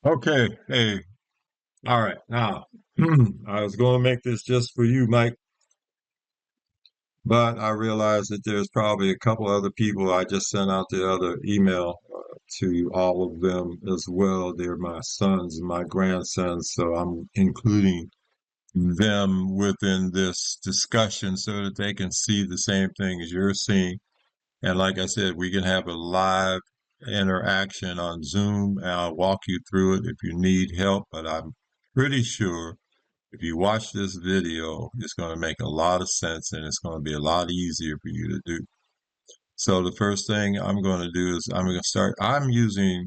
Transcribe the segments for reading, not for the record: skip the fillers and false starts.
Okay, hey, all right. Now, I was going to make this just for you, Mike, but I realized that there's probably a couple other people. I just sent out the other email to all of them as well. They're my sons and my grandsons, so I'm including them within this discussion so that they can see the same thing as you're seeing. And like I said, we can have a live interaction on Zoom, and I'll walk you through it if you need help, but I'm pretty sure if you watch this video, it's going to make a lot of sense and it's going to be a lot easier for you to do. So the first thing I'm going to do is I'm going to start. I'm using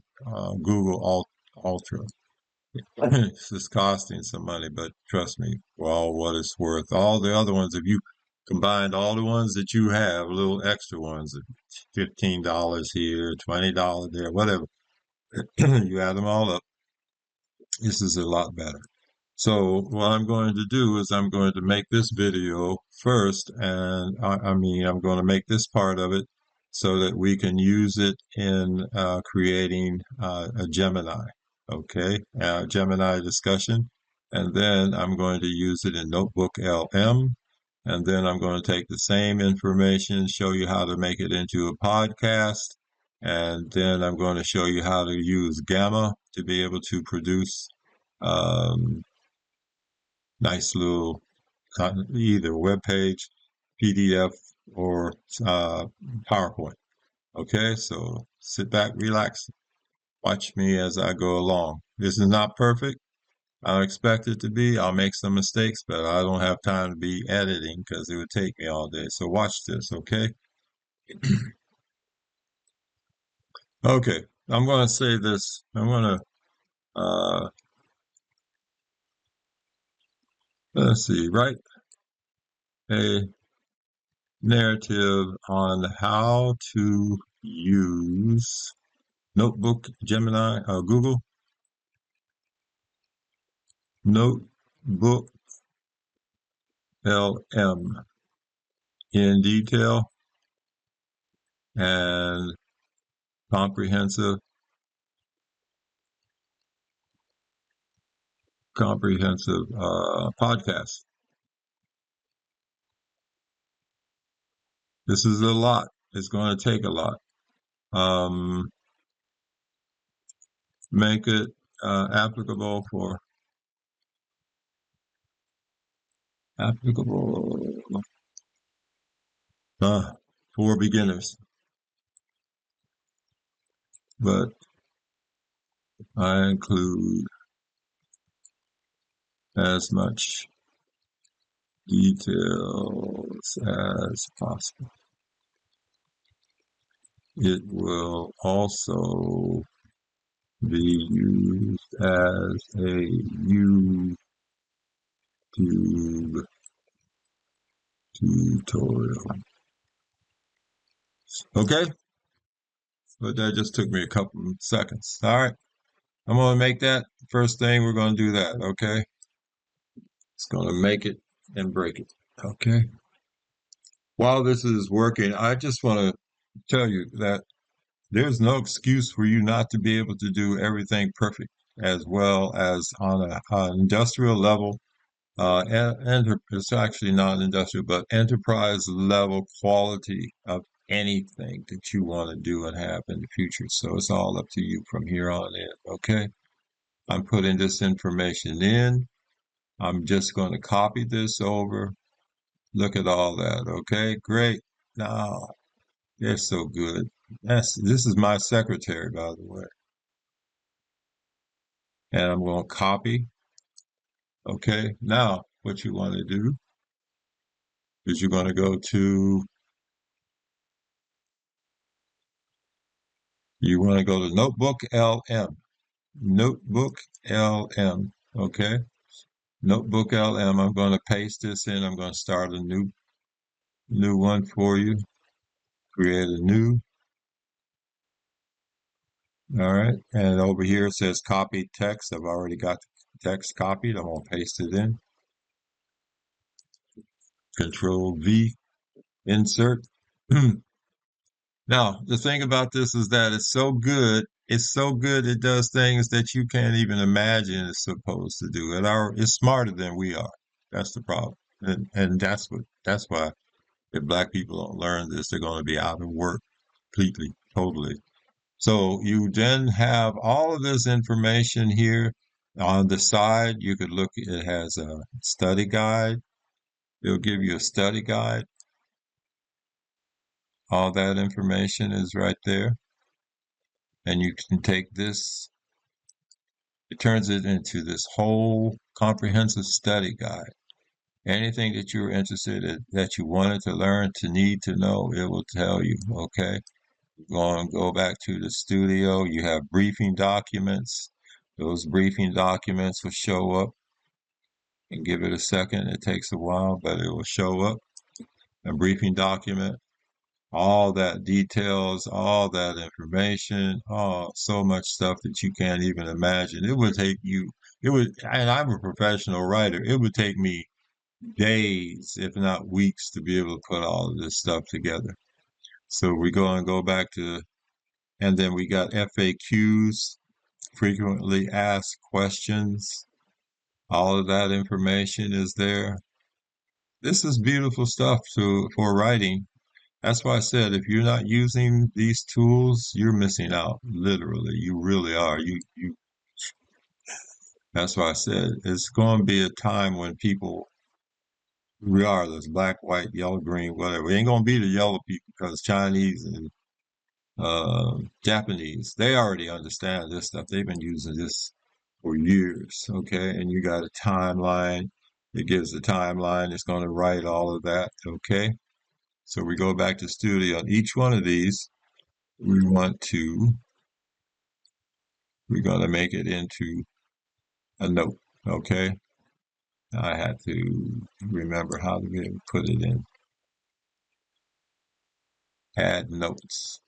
Google Ultra. This is costing some money, but trust me, for all what it's worth. All the other ones, if you combined all the ones that you have, little extra ones, $15 here, $20 there, whatever, you add them all up, this is a lot better. So what I'm going to do is I'm going to make this video first, and I'm going to make this part of it so that we can use it in creating a Gemini, okay, Gemini discussion, and then I'm going to use it in NotebookLM, and then I'm going to take the same information, show you how to make it into a podcast, and then I'm going to show you how to use Gamma to be able to produce um, nice little either web page, PDF, or PowerPoint. Okay, so sit back, relax, watch me as I go along. This is not perfect. I expect it to be. I'll make some mistakes, but I don't have time to be editing because it would take me all day. So watch this, okay? Okay, I'm going to say this. I'm going to, let's see, write a narrative on how to use Notebook Gemini, Google Notebook LM in detail and comprehensive podcast. This is a lot. It's going to take a lot. Um, make it applicable applicable uh, for beginners, but I include as much details as possible. It will also be used as a YouTube tutorial. Okay, but that just took me a couple of seconds. All right, I'm going to make that first thing. We're going to do that. Okay, it's going to make it and break it. Okay. While this is working, I just want to tell you that there's no excuse for you not to be able to do everything perfect, as well as on an industrial level. It's actually not industrial, but enterprise level quality of anything that you want to do and have in the future. So it's all up to you from here on in. Okay. I'm putting this information in. I'm just going to copy this over. Look at all that. Okay. Great. Now they're so good. This is my secretary, by the way. And I'm going to copy. Okay. Now what you want to do is you're going to go to Notebook LM. Notebook LM. Okay. Notebook LM. I'm going to paste this in. I'm going to start a new one for you. Create a new. All right. And over here it says copy text. I've already got the text copied. I'm going to paste it in. Control V, insert. Now, the thing about this is that it's so good. It's so good. It does things that you can't even imagine it's supposed to do. It's smarter than we are. That's the problem. And that's why if black people don't learn this, they're going to be out of work completely, totally. So you then have all of this information here on the side. You could look, it has a study guide. It'll give you a study guide. All that information is right there. And you can take this, it turns it into this whole comprehensive study guide. Anything that you're interested in, that you wanted to learn, to need to know, it will tell you, okay? Go back to the studio. You have briefing documents. Those briefing documents will show up, and give it a second. It takes a while, but it will show up. A briefing document, all that details, all that information, so much stuff that you can't even imagine. It would take you, and I'm a professional writer. It would take me days, if not weeks, to be able to put all of this stuff together. So we go back to, and then we got FAQs, frequently asked questions. All of that information is there. This is beautiful stuff for writing. That's why I said if you're not using these tools, you're missing out. Literally, you really are. That's why I said it's going to be a time when people, regardless, black, white, yellow, green, whatever, it ain't going to be the yellow people because Chinese and Japanese, they already understand this stuff. They've been using this for years. Okay. And you got a timeline. It gives a timeline. It's going to write all of that. Okay. So we go back to studio. On each one of these, we want to, we're going to make it into a note. Okay. I had to remember how to put it in. Add notes.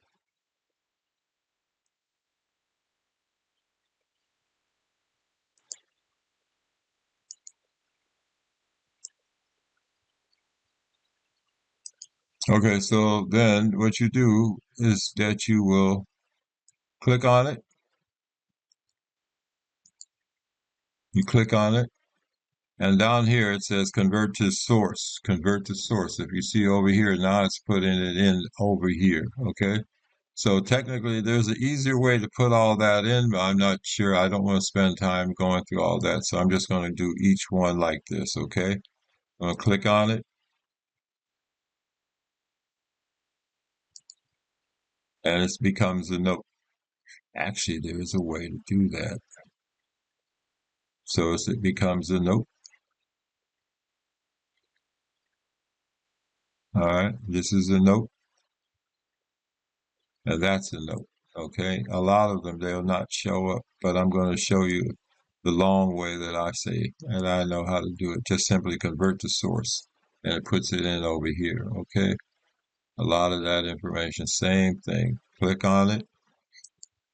Okay. So then what you do is that you will click on it. You click on it. And down here it says convert to source. Convert to source. If you see over here, now it's putting it in over here. Okay. So technically there's an easier way to put all that in, but I'm not sure. I don't want to spend time going through all that. So I'm just going to do each one like this. Okay. I'm going to click on it and it becomes a note. Actually, there is a way to do that. So it becomes a note. All right. This is a note. And that's a note. Okay. A lot of them, they'll not show up, but I'm going to show you the long way that I say, and I know how to do it. Just simply convert to source and it puts it in over here. Okay. A lot of that information, same thing. Click on it,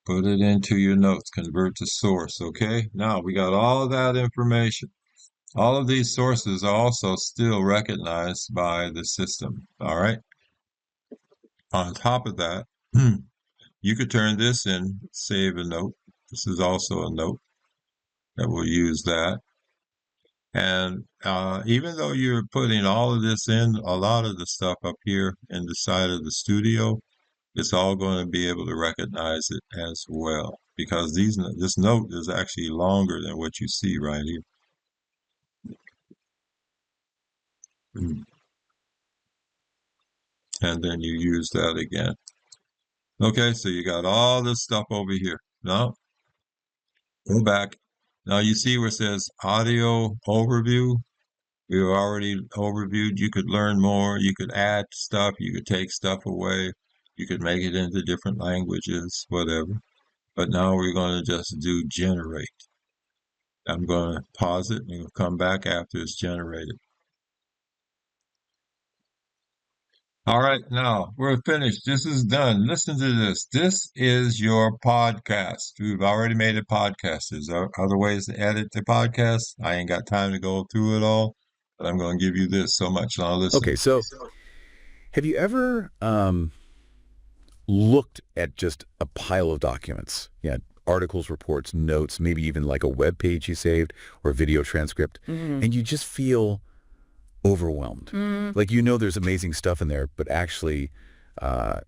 put it into your notes, convert to source. Okay. Now we got all of that information. All of these sources are also still recognized by the system. All right. On top of that, you could turn this in, save a note. This is also a note that will use that. And even though you're putting all of this in, a lot of the stuff up here in the side of the studio, it's all going to be able to recognize it as well. Because this note is actually longer than what you see right here. And then you use that again. Okay, so you got all this stuff over here. Now, go back. Now you see where it says audio overview. We were already overviewed. You could learn more. You could add stuff. You could take stuff away. You could make it into different languages, whatever. But now we're going to just do generate. I'm going to pause it and we'll come back after it's generated. All right, now we're finished. This is done. Listen to this. This is your podcast. We've already made a podcast. There's other ways to edit the podcast. I ain't got time to go through it all, but I'm going to give you this so much. Now listen. Okay, so have you ever looked at just a pile of documents. Yeah, articles, reports, notes, maybe even like a web page you saved or a video transcript, and you just feel overwhelmed. Like there's amazing stuff in there, but actually uh,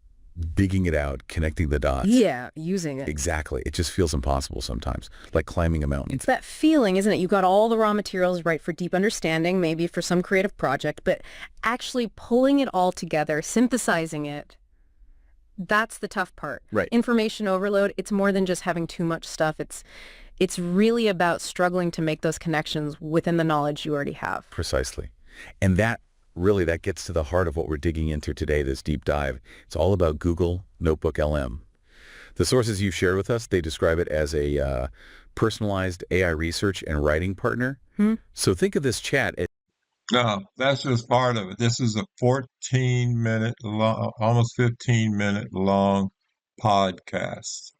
digging it out, connecting the dots. Yeah, using it. Exactly. It just feels impossible sometimes, like climbing a mountain. It's that feeling, isn't it? You got all the raw materials right for deep understanding, maybe for some creative project, but actually pulling it all together, synthesizing it, that's the tough part. Right. Information overload, it's more than just having too much stuff. It's really about struggling to make those connections within the knowledge you already have. Precisely. And that gets to the heart of what we're digging into today, this deep dive. It's all about Google NotebookLM. The sources you've shared with us, they describe it as a personalized AI research and writing partner. So think of this chat as No, that's just part of it. This is a 14-minute long, almost 15-minute long podcast.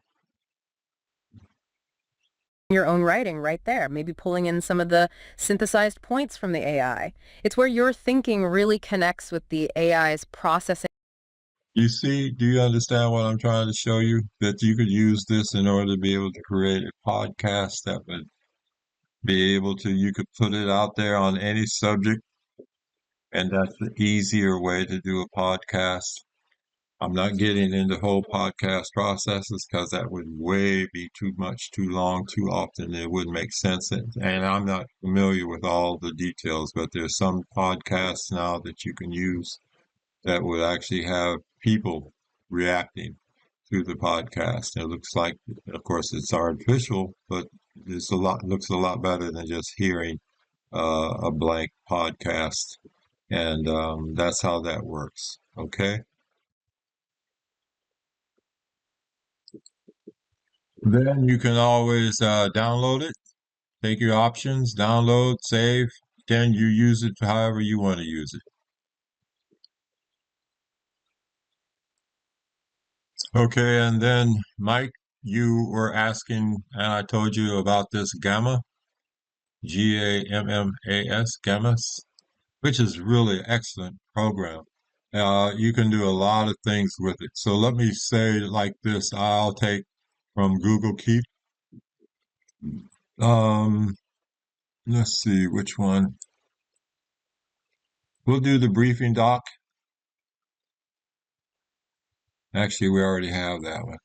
Your own writing right there, maybe pulling in some of the synthesized points from the AI. It's where your thinking really connects with the AI's processing. You see, do you understand what I'm trying to show you? That you could use this in order to be able to create a podcast that would be able to, you could put it out there on any subject, and that's the easier way to do a podcast. I'm not getting into whole podcast processes because that would way be too much, too long, too often. It wouldn't make sense. And I'm not familiar with all the details, but there's some podcasts now that you can use that would actually have people reacting to the podcast. It looks like, of course, it's artificial, but looks a lot better than just hearing a blank podcast. And that's how that works. Okay. Then you can always download it, take your options, download, save, then you use it however you want to use it. Okay, and then Mike, you were asking, and I told you about this Gamma, Gammas, Gammas, which is really excellent program. You can do a lot of things with it. So let me say like this, I'll take from Google Keep. Um, let's see which one. We'll do the briefing doc. Actually, we already have that one.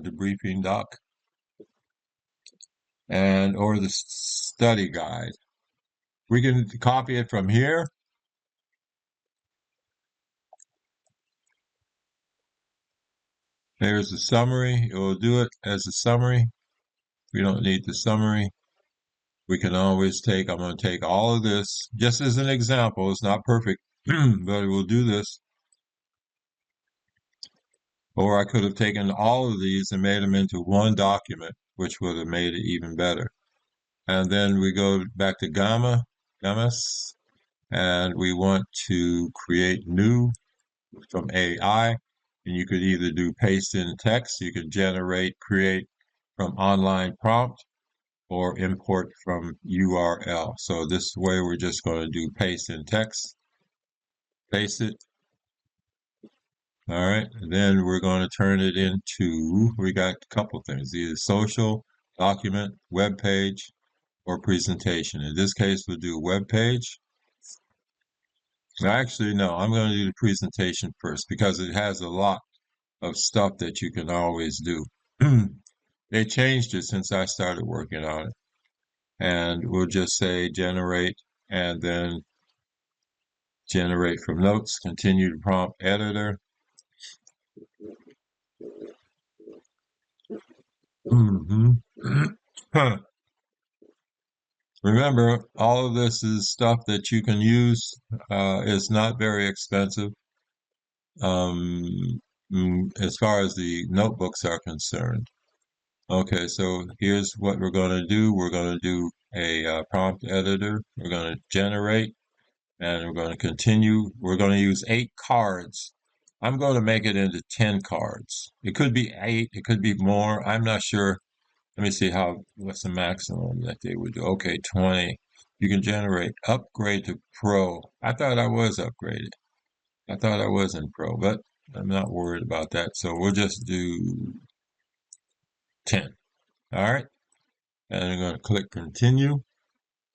The briefing doc and or the study guide. We can copy it from here. There's the summary. It will do it as a summary. We don't need the summary. We can always take, I'm going to take all of this just as an example. It's not perfect, but it will do this. Or I could have taken all of these and made them into one document, which would have made it even better. And then we go back to Gammas, and we want to create new from AI. And you could either do paste in text, you could create from online prompt, or import from URL. So this way we're just going to do paste in text, paste it. All right, and then we're going to turn it into, we got a couple things, either social, document, web page, or presentation. In this case, we'll do web page. Actually, no, I'm going to do the presentation first because it has a lot of stuff that you can always do. They changed it since I started working on it. And we'll just say generate and then generate from notes, continue to prompt editor. Remember, all of this is stuff that you can use. It's not very expensive as far as the notebooks are concerned. Okay, so here's what we're going to do. We're going to do a prompt editor. We're going to generate, and we're going to continue. We're going to use 8 cards. I'm going to make it into 10 cards. It could be 8. It could be more. I'm not sure. Let me see what's the maximum that they would do. Okay, 20. You can generate upgrade to pro. I thought I was upgraded. I thought I was in pro, but I'm not worried about that. So we'll just do 10. All right. And I'm going to click continue.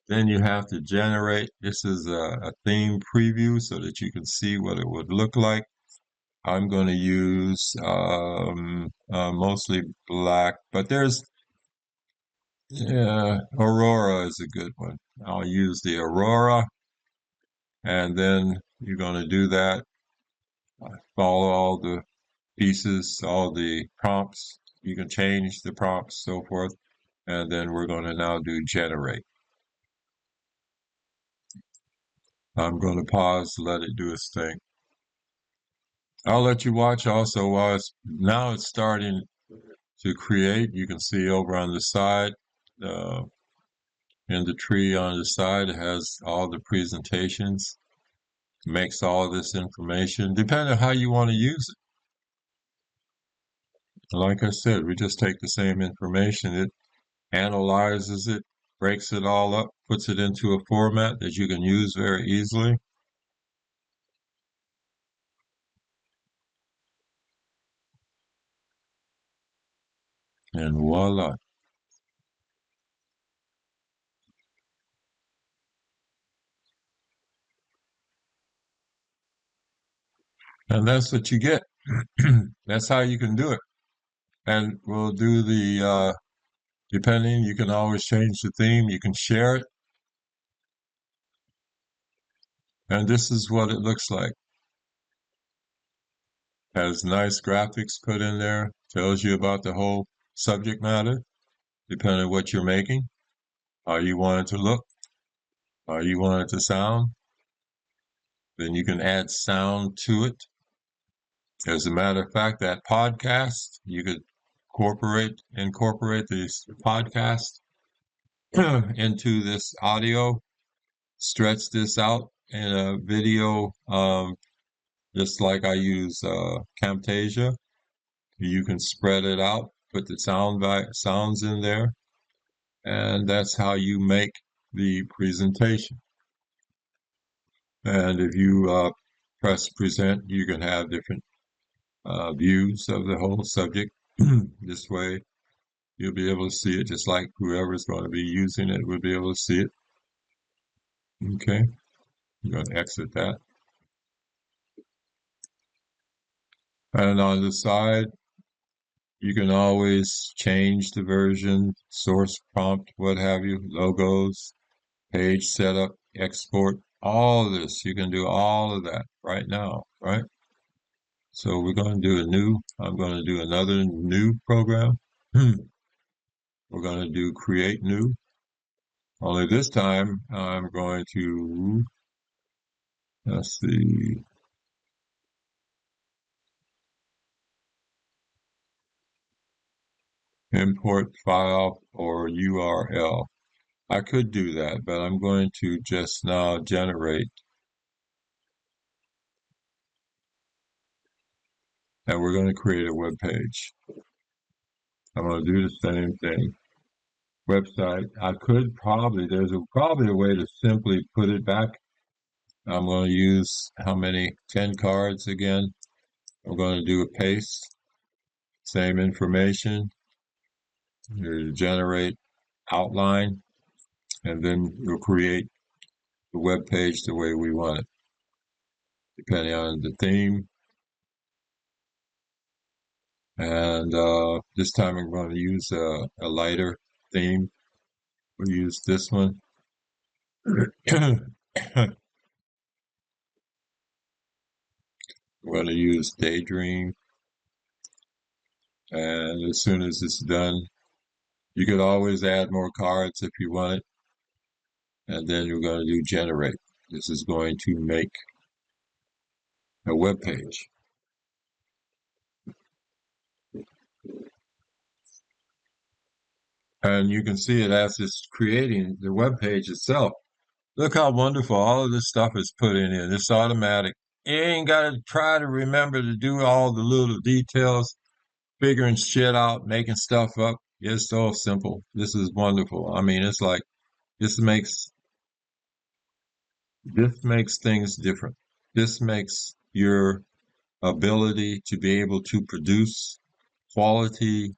Then you have to generate. This is a theme preview so that you can see what it would look like. I'm going to use mostly black, but there's Aurora is a good one. I'll use the Aurora, and then you're going to do that. Follow all the pieces, all the prompts. You can change the prompts, so forth. And then we're going to now do generate. I'm going to pause, let it do its thing. I'll let you watch also while now it's starting to create. You can see over on the side, in the tree on the side, it has all the presentations, makes all this information, depending on how you want to use it. Like I said, we just take the same information, it analyzes it, breaks it all up, puts it into a format that you can use very easily. And voila. And that's what you get. That's how you can do it. And we'll do depending, you can always change the theme. You can share it. And this is what it looks like. Has nice graphics put in there. Tells you about the whole subject matter, depending on what you're making, how you want it to look, how you want it to sound. Then you can add sound to it. As a matter of fact, that podcast, you could incorporate this podcast into this audio, stretch this out in a video, just like I use Camtasia. You can spread it out, put the sounds in there, and that's how you make the presentation. And if you press present, you can have different views of the whole subject. This way, you'll be able to see it just like whoever's going to be using it will be able to see it. Okay, I'm going to exit that. And on the side, you can always change the version, source prompt, what have you, logos, page setup, export, all of this. You can do all of that right now, right? So we're going to do I'm going to do another new program. We're going to do create new. Only this time I'm going to, let's see, import file or URL. I could do that, but I'm going to just now generate. And we're going to create a web page. I'm going to do the same thing. Website. I could probably, probably a way to simply put it back. I'm going to use how many? 10 cards again. I'm going to do a paste. Same information. You generate outline. And then we'll create the web page the way we want it, depending on the theme. And this time I'm going to use a lighter theme. We'll use this one. We're going to use Daydream. And as soon as it's done, you could always add more cards if you want it. And then you're going to do generate. This is going to make a web page. And you can see it as it's creating the web page itself. Look how wonderful all of this stuff is put in here. It's automatic. You ain't got to try to remember to do all the little details, figuring shit out, making stuff up. It's so simple. This is wonderful. I mean, it's like this makes things different. This makes your ability to be able to produce quality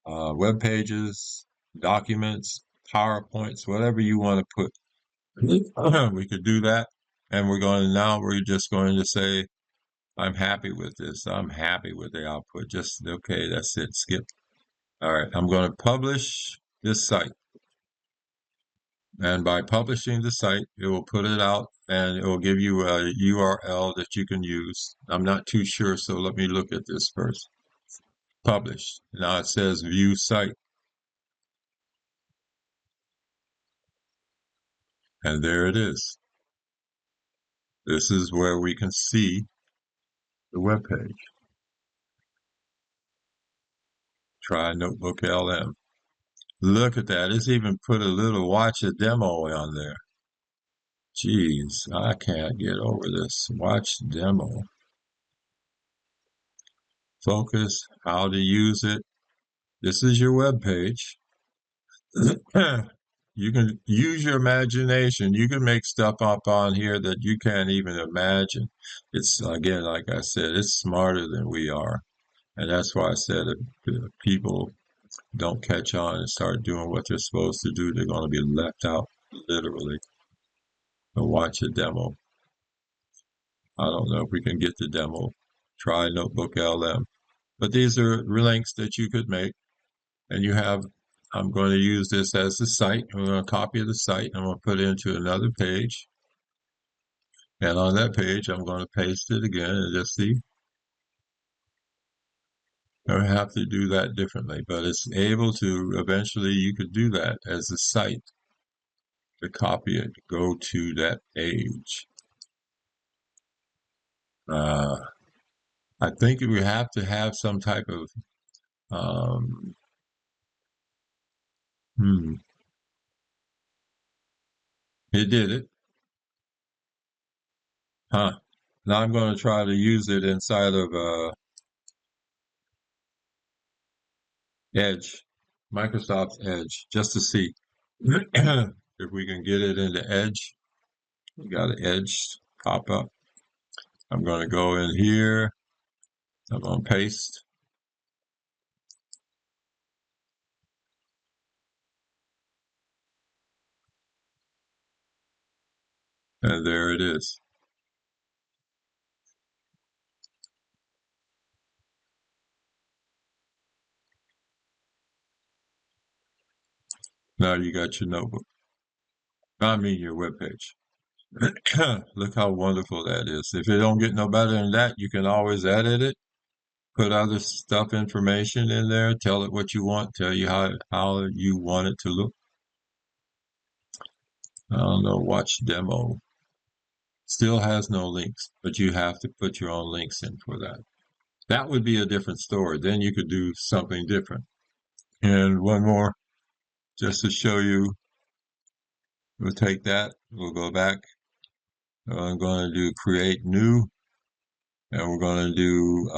web pages, documents, PowerPoints, whatever you want to put. We could do that. And we're just going to say, I'm happy with this. I'm happy with the output. Just, okay, that's it. Skip. All right. I'm going to publish this site. And by publishing the site, it will put it out and it will give you a URL that you can use. I'm not too sure, so let me look at this first. Published. Now it says view site. And there it is. This is where we can see the web page. Try NotebookLM. Look at that. It's even put a little watch a demo on there. Jeez, I can't get over this. Watch demo. Focus, how to use it. This is your web page. You can use your imagination. You can make stuff up on here that you can't even imagine. It's, again, like I said, it's smarter than we are. And that's why I said if people don't catch on and start doing what they're supposed to do, they're going to be left out, literally. So watch a demo. I don't know if we can get the demo. Try NotebookLM. But these are links that you could make. And you have, I'm going to use this as the site. I'm going to copy the site. I'm going to put it into another page. And on that page, I'm going to paste it again and just see. I have to do that differently, but it's able to, eventually you could do that as a site to copy it, go to that page. I think we have to have some type of, um, it did it. Huh. Now I'm going to try to use it inside of Edge, Microsoft Edge, just to see if we can get it into Edge. We got an Edge pop up. I'm going to go in here. I'm going to paste. And there it is. Now you got your notebook. I mean your web page. Look how wonderful that is. If it don't get no better than that, you can always edit it, put other stuff, information in there, tell it what you want, tell you how you want it to look. I don't know, watch demo. Still has no links, but you have to put your own links in for that. That would be a different story. Then you could do something different. And one more, just to show you, we'll take that, we'll go back. I'm going to do create new, and we're going to do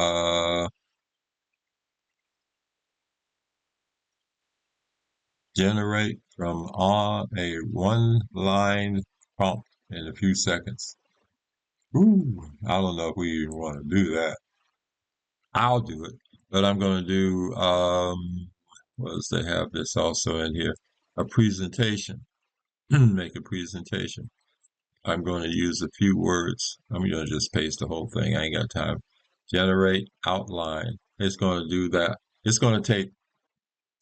generate from on a one-line prompt in a few seconds. Ooh, I don't know if we even want to do that. I'll do it, but I'm going to do, what does they have this also in here? A presentation, make a presentation. I'm going to use a few words. I'm going to just paste the whole thing. I ain't got time. Generate outline. It's going to do that. It's going to take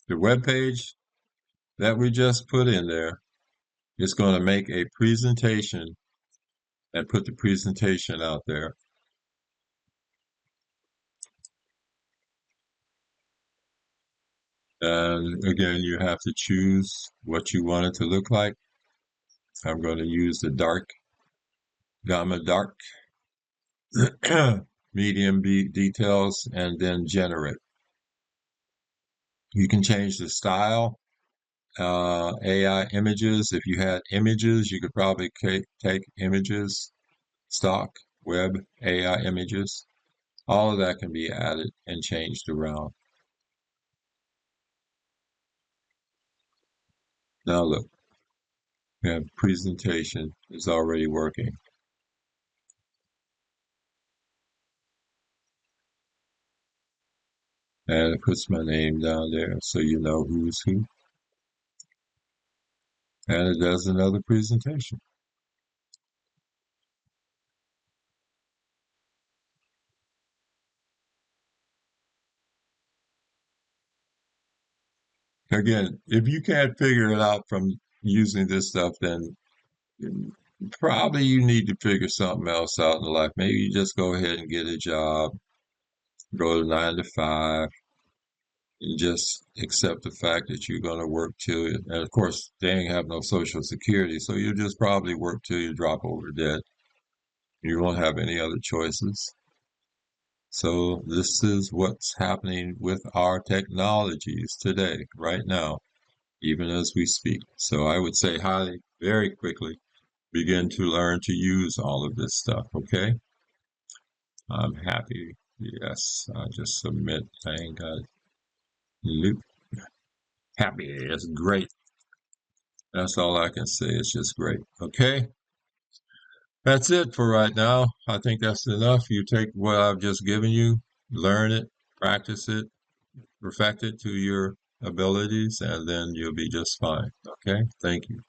the web page that we just put in there. It's going to make a presentation and put the presentation out there. And again, you have to choose what you want it to look like. I'm going to use the dark, gamma dark, medium details, and then generate. You can change the style. AI images. If you had images, you could probably take images, stock, web, AI images. All of that can be added and changed around. Now look, we have presentation is already working. And it puts my name down there so you know who's who. And it does another presentation. Again, if you can't figure it out from using this stuff, then probably you need to figure something else out in life. Maybe you just go ahead and get a job, go to 9 to 5, and just accept the fact that you're going to work till it. And of course, they ain't have no social security, so you just probably work till you drop over dead. You won't have any other choices. So this is what's happening with our technologies today, right now, even as we speak. So I would say highly, very quickly, begin to learn to use all of this stuff, okay? I'm happy. Yes, I just submit. I ain't got it. Loop. Happy. It's great. That's all I can say. It's just great. Okay? That's it for right now. I think that's enough. You take what I've just given you, learn it, practice it, perfect it to your abilities, and then you'll be just fine. Okay? Thank you.